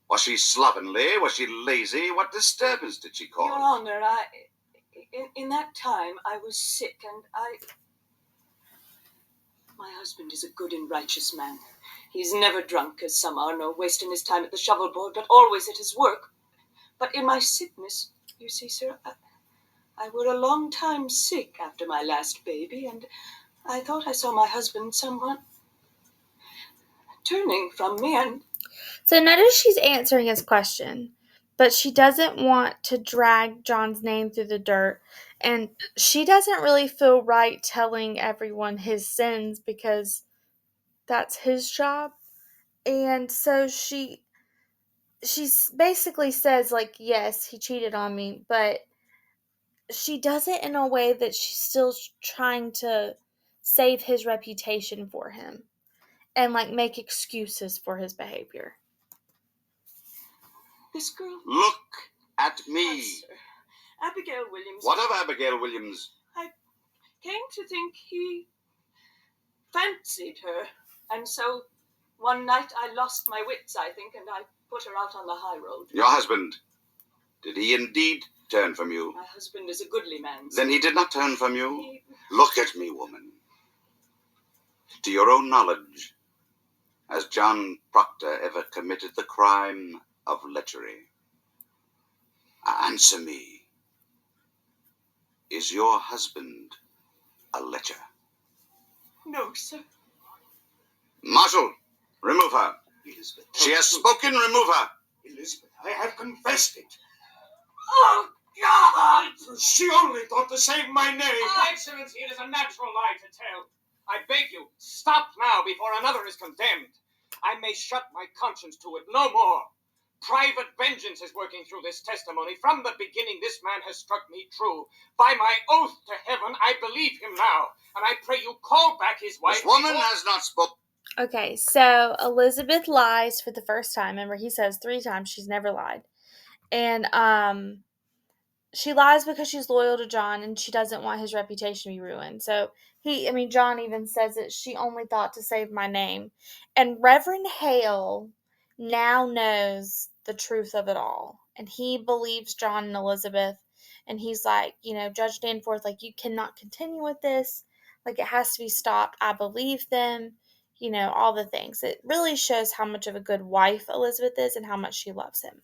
[SPEAKER 2] Was she slovenly? Was she lazy? What disturbance did she cause?
[SPEAKER 7] Your Honor, in that time I was sick and My husband is a good and righteous man. He's never drunk, as some are, nor wasting his time at the shovel board, but always at his work. But in my sickness, you see, sir, I were a long time sick after my last baby, and I thought I saw my husband somewhat turning from me, and...
[SPEAKER 1] So notice she's answering his question, but she doesn't want to drag John's name through the dirt, and she doesn't really feel right telling everyone his sins because that's his job. And so she basically says, like, yes, he cheated on me, but she does it in a way that she's still trying to save his reputation for him and, like, make excuses for his behavior.
[SPEAKER 7] This girl...
[SPEAKER 2] Look at me.
[SPEAKER 7] Yes, sir. Abigail Williams...
[SPEAKER 2] What of Abigail Williams?
[SPEAKER 7] I came to think he fancied her, and so one night I lost my wits, I think, and I put her out on the high road.
[SPEAKER 2] Your husband, did he indeed turn from you?
[SPEAKER 7] My husband is a goodly man, sir.
[SPEAKER 2] Then he did not turn from you?
[SPEAKER 7] He...
[SPEAKER 2] Look at me, woman. To your own knowledge, has John Proctor ever committed the crime of lechery? Answer me. Is your husband a lecher?
[SPEAKER 7] No, sir.
[SPEAKER 2] Marshal, remove her.
[SPEAKER 5] Elizabeth.
[SPEAKER 2] She has spoken, remove her.
[SPEAKER 5] Elizabeth, I have confessed it.
[SPEAKER 7] Oh, God!
[SPEAKER 5] She only thought to save my name.
[SPEAKER 6] Excellency, it is a natural lie to tell. I beg you, stop now before another is condemned. I may shut my conscience to it, no more. Private vengeance is working through this testimony. From the beginning, this man has struck me true. By my oath to heaven, I believe him now. And I pray you call back his wife.
[SPEAKER 2] This woman has not spoken.
[SPEAKER 1] Okay, so Elizabeth lies for the first time. Remember, he says 3 times she's never lied. And she lies because she's loyal to John and she doesn't want his reputation to be ruined. So John even says that she only thought to save my name. And Reverend Hale now knows the truth of it all. And he believes John and Elizabeth. And he's like, Judge Danforth, like, you cannot continue with this. Like, it has to be stopped. I believe them. all the things. It really shows how much of a good wife Elizabeth is and how much she loves him.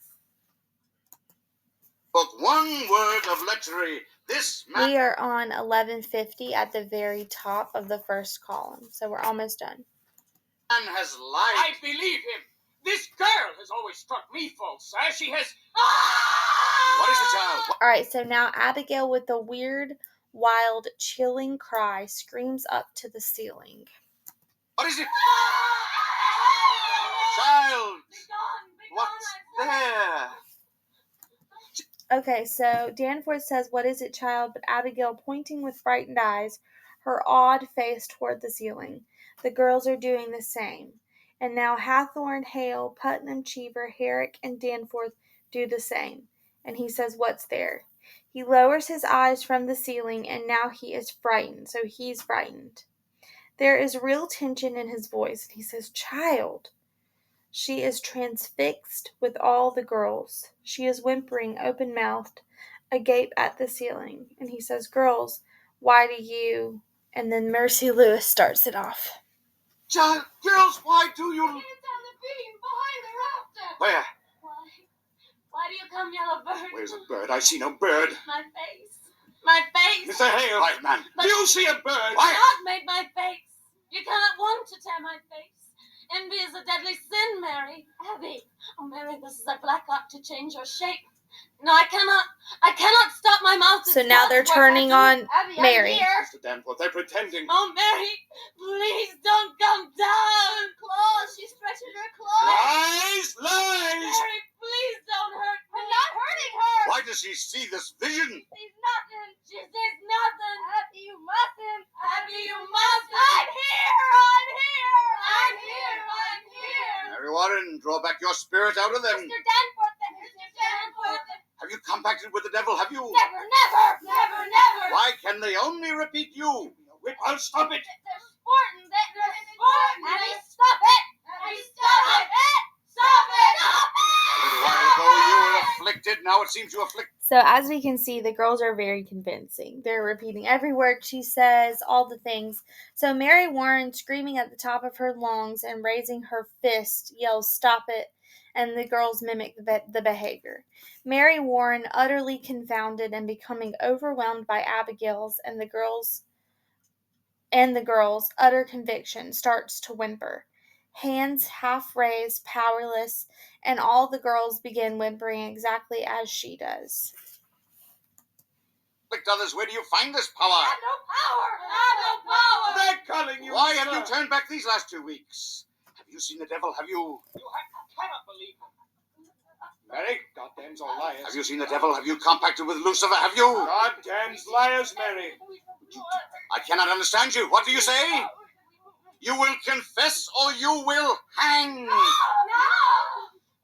[SPEAKER 2] But one word of lechery. This man
[SPEAKER 1] We are on 1150 at the very top of the first column, so we're almost done.
[SPEAKER 2] has lied.
[SPEAKER 6] I believe him. This girl has always struck me false, sir. She has...
[SPEAKER 2] What is the child?
[SPEAKER 1] All right, so now Abigail, with a weird, wild, chilling cry, screams up to the ceiling.
[SPEAKER 2] What is it? Child!
[SPEAKER 7] Be gone,
[SPEAKER 2] What's
[SPEAKER 7] I said.
[SPEAKER 2] there?
[SPEAKER 1] Okay, so Danforth says, "What is it, child?" But Abigail, pointing with frightened eyes, her awed face toward the ceiling. The girls are doing the same. And now Hathorne, Hale, Putnam, Cheever, Herrick, and Danforth do the same. And he says, "What's there?" He lowers his eyes from the ceiling, and now he is frightened, so he's frightened. There is real tension in his voice, and he says, "Child." She is transfixed with all the girls. She is whimpering, open-mouthed, agape at the ceiling. And he says, "Girls, why do you..." And then Mercy Lewis starts it off.
[SPEAKER 2] Child, girls, why do you...
[SPEAKER 7] It's on the beam behind the rafter.
[SPEAKER 2] Where?
[SPEAKER 7] Why do you come, yellow bird?
[SPEAKER 2] Where's a bird? I see no bird.
[SPEAKER 7] My face. My face.
[SPEAKER 2] Mr. Hale. White man.
[SPEAKER 7] But-
[SPEAKER 2] Do you see a bird?
[SPEAKER 7] God made my face. You cannot want to tear my face. Envy is a deadly sin, Mary. Abby. Oh, Mary, this is a black art to change your shape. No, I cannot stop my mouth.
[SPEAKER 1] So now they're turning on
[SPEAKER 7] Abby,
[SPEAKER 1] Mary.
[SPEAKER 7] I'm here.
[SPEAKER 2] Mr. Danforth, they're pretending.
[SPEAKER 7] Oh, Mary, please don't come down. Claws, she's stretching her claws.
[SPEAKER 2] Lies!
[SPEAKER 7] Mary, please don't hurt me. I'm not hurting her.
[SPEAKER 2] Why does he see this vision?
[SPEAKER 7] She's nothing. She says nothing. Abby, you mustn't. Abby, you mustn't. I'm here. I'm here. I'm here. I'm here.
[SPEAKER 2] Mary Warren, draw back your spirit out of them.
[SPEAKER 7] Mr. Danforth. Mr. Danforth.
[SPEAKER 2] Have you compacted with the devil, have you?
[SPEAKER 7] Never, never, never, never.
[SPEAKER 2] Why can they only repeat you? Whip, I'll stop it.
[SPEAKER 7] They're sporting. They're sporting. Abby, stop it. Abby, stop it. Stop it. Stop
[SPEAKER 2] A little
[SPEAKER 7] it.
[SPEAKER 2] while ago you were afflicted, now it seems you afflict.
[SPEAKER 1] So as we can see, the girls are very convincing. They're repeating every word she says, all the things. So Mary Warren, screaming at the top of her lungs and raising her fist, yells, "Stop it," and the girls mimic the behavior. Mary Warren, utterly confounded and becoming overwhelmed by Abigail's and the girls' utter conviction, starts to whimper. Hands half raised, powerless, and all the girls begin whimpering exactly as she does.
[SPEAKER 2] Afflict others, where do you find this power?
[SPEAKER 7] I have no power. I have no power.
[SPEAKER 5] They're calling you.
[SPEAKER 2] Why
[SPEAKER 5] sir.
[SPEAKER 2] have you turned back these last 2 weeks? Have you seen the devil? Have you...
[SPEAKER 6] cannot believe him.
[SPEAKER 5] Mary, goddamns all liars.
[SPEAKER 2] Have you seen the devil? Have you compacted with Lucifer? Have you...
[SPEAKER 5] Goddamns liars, Mary.
[SPEAKER 2] I cannot understand you. What do you say? You will confess or you will hang.
[SPEAKER 7] No.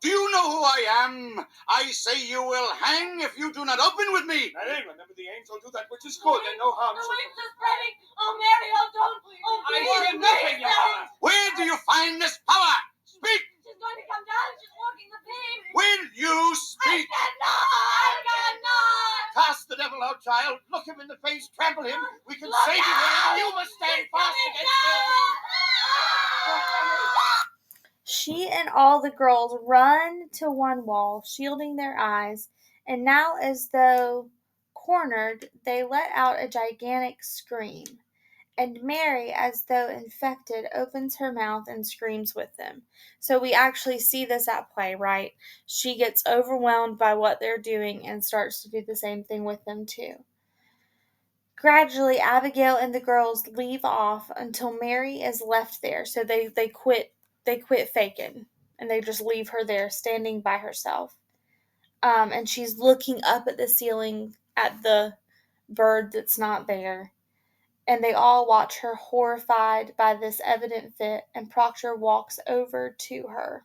[SPEAKER 2] Do you know who I am? I say you will hang if you do not open with me.
[SPEAKER 5] Mary, remember the angel do that which is good and no harm.
[SPEAKER 7] The wings are spreading. Oh, Mary, oh, don't. Oh,
[SPEAKER 6] I
[SPEAKER 7] please,
[SPEAKER 6] see nothing,
[SPEAKER 7] please,
[SPEAKER 6] Your Honor.
[SPEAKER 2] Where do you find this power? Speak.
[SPEAKER 7] She's going to come down. She's walking the beam.
[SPEAKER 2] Will you
[SPEAKER 7] I
[SPEAKER 2] speak?
[SPEAKER 7] cannot.
[SPEAKER 2] Cast the devil out, child. Look him in the face. Trample him. We can
[SPEAKER 7] Look
[SPEAKER 2] save you.
[SPEAKER 7] out.
[SPEAKER 2] You must stand fast against him.
[SPEAKER 1] She and all the girls run to one wall, shielding their eyes, and now, as though cornered, they let out a gigantic scream. And Mary, as though infected, opens her mouth and screams with them. So we actually see this at play, right? She gets overwhelmed by what they're doing and starts to do the same thing with them too. Gradually, Abigail and the girls leave off until Mary is left there. So they quit faking, and they just leave her there standing by herself. And she's looking up at the ceiling at the bird that's not there. And they all watch her, horrified by this evident fit, and Proctor walks over to her.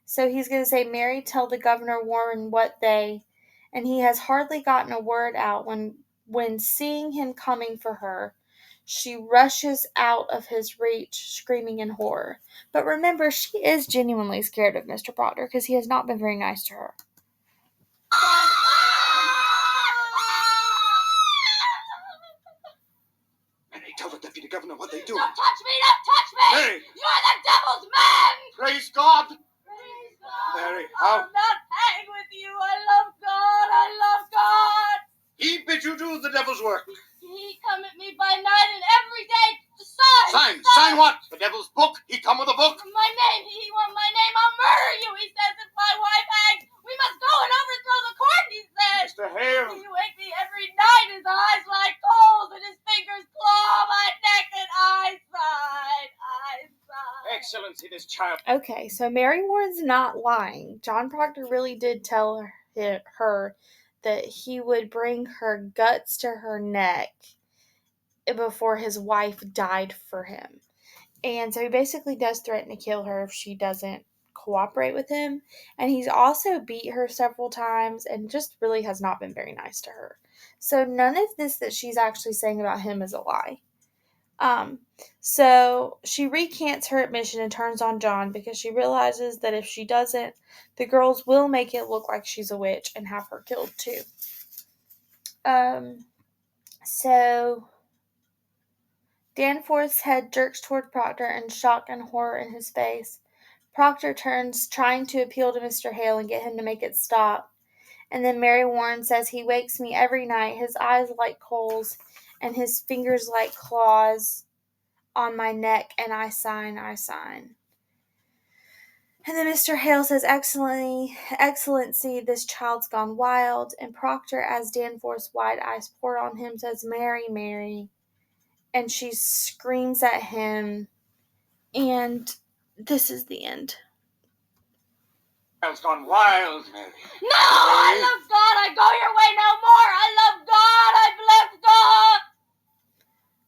[SPEAKER 1] So he's going to say, "Mary, tell the Governor Warren what they..." And he has hardly gotten a word out when seeing him coming for her, she rushes out of his reach, screaming in horror. But remember, she is genuinely scared of Mr. Proctor because he has not been very nice to her.
[SPEAKER 5] Mary, tell the deputy governor what they do.
[SPEAKER 7] Don't touch me. Don't touch me.
[SPEAKER 5] Mary! the devil's work?
[SPEAKER 7] He come at me by night and every day to sign.
[SPEAKER 5] Sign what? The devil's book? He come with a book?
[SPEAKER 7] My name. He want my name. I'll murder you. He says if my wife hangs, we must go and overthrow the court, he says.
[SPEAKER 5] Mr. Hale.
[SPEAKER 7] He wake me every night. His eyes like coals and his fingers claw my neck and I sign.
[SPEAKER 6] Excellency, this child.
[SPEAKER 1] Okay, so Mary Warren's not lying. John Proctor really did tell her that he would bring her guts to her neck before his wife died for him. And so he basically does threaten to kill her if she doesn't cooperate with him. And he's also beat her several times and just really has not been very nice to her. So none of this that she's actually saying about him is a lie. So she recants her admission and turns on John because she realizes that if she doesn't, the girls will make it look like she's a witch and have her killed too. So Danforth's head jerks toward Proctor in shock and horror in his face. Proctor turns, trying to appeal to Mr. Hale and get him to make it stop. And then Mary Warren says he wakes me every night, his eyes like coals, and his fingers like claws on my neck, and I sign. And then Mr. Hale says, Excellency, this child's gone wild. And Proctor, as Danforth's wide eyes pour on him, says, Mary, Mary. And she screams at him, and this is the end.
[SPEAKER 5] Child's gone wild, Mary.
[SPEAKER 7] No, I love God. I go your way no more. I love God. I bless God.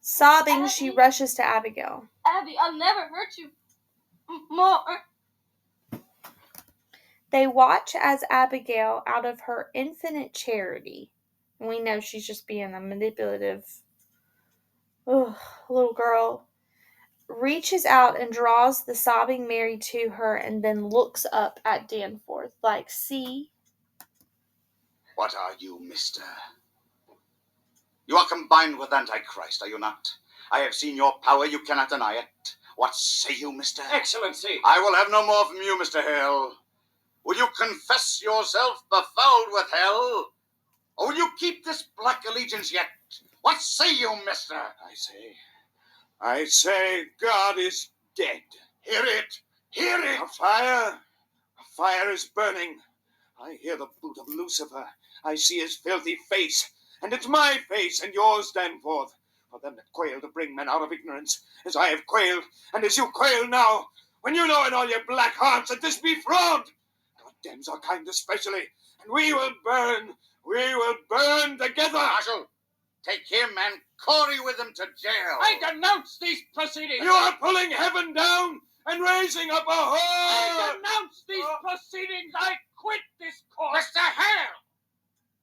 [SPEAKER 1] Sobbing,
[SPEAKER 7] Abby.
[SPEAKER 1] she rushes to Abigail.
[SPEAKER 7] Abby, I'll never hurt you more.
[SPEAKER 1] They watch as Abigail, out of her infinite charity, and we know she's just being a manipulative little girl, reaches out and draws the sobbing Mary to her and then looks up at Danforth like, see?
[SPEAKER 2] What are you, mister? You are combined with Antichrist, are you not? I have seen your power, you cannot deny it. What say you, mister?
[SPEAKER 6] Excellency.
[SPEAKER 2] I will have no more from you, Mr. Hale. Will you confess yourself befouled with hell? Or will you keep this black allegiance yet? What say you, mister?
[SPEAKER 5] I say, God is dead.
[SPEAKER 2] Hear it! Hear it!
[SPEAKER 5] A fire is burning. I hear the boot of Lucifer. I see his filthy face, and it's my face and yours, Danforth. For them that quail to bring men out of ignorance, as I have quailed, and as you quail now, when you know in all your black hearts that this be fraud. God damns our kind especially, and we will burn together.
[SPEAKER 2] Marshal, take him and Corey with him to jail.
[SPEAKER 6] I denounce these proceedings.
[SPEAKER 5] You are pulling heaven down and raising up a whore.
[SPEAKER 6] I denounce these proceedings. I quit this court.
[SPEAKER 2] Mr. Hale!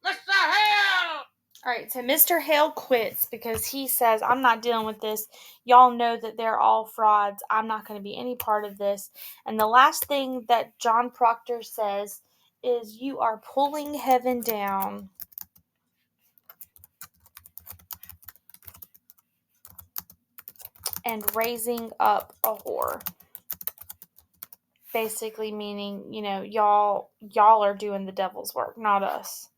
[SPEAKER 2] Mr. Hale!
[SPEAKER 1] All right, so Mr. Hale quits because he says, I'm not dealing with this. Y'all know that they're all frauds. I'm not going to be any part of this. And the last thing that John Proctor says is, you are pulling heaven down and raising up a whore. Basically meaning, y'all are doing the devil's work, not us.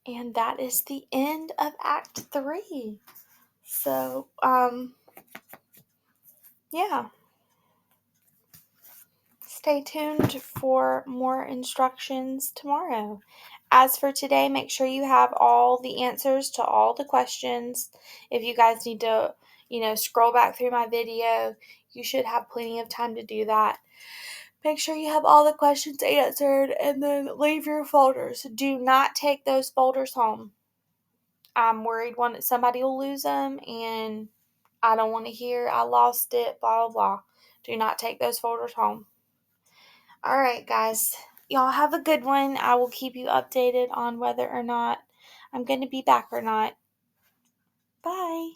[SPEAKER 1] And that is the end of Act 3. So, yeah. Stay tuned for more instructions tomorrow. As for today, make sure you have all the answers to all the questions. If you guys need to, scroll back through my video, you should have plenty of time to do that. Make sure you have all the questions answered and then leave your folders. Do not take those folders home. I'm worried somebody will lose them, and I don't want to hear I lost it, blah, blah, blah. Do not take those folders home. All right, guys. Y'all have a good one. I will keep you updated on whether or not I'm going to be back or not. Bye.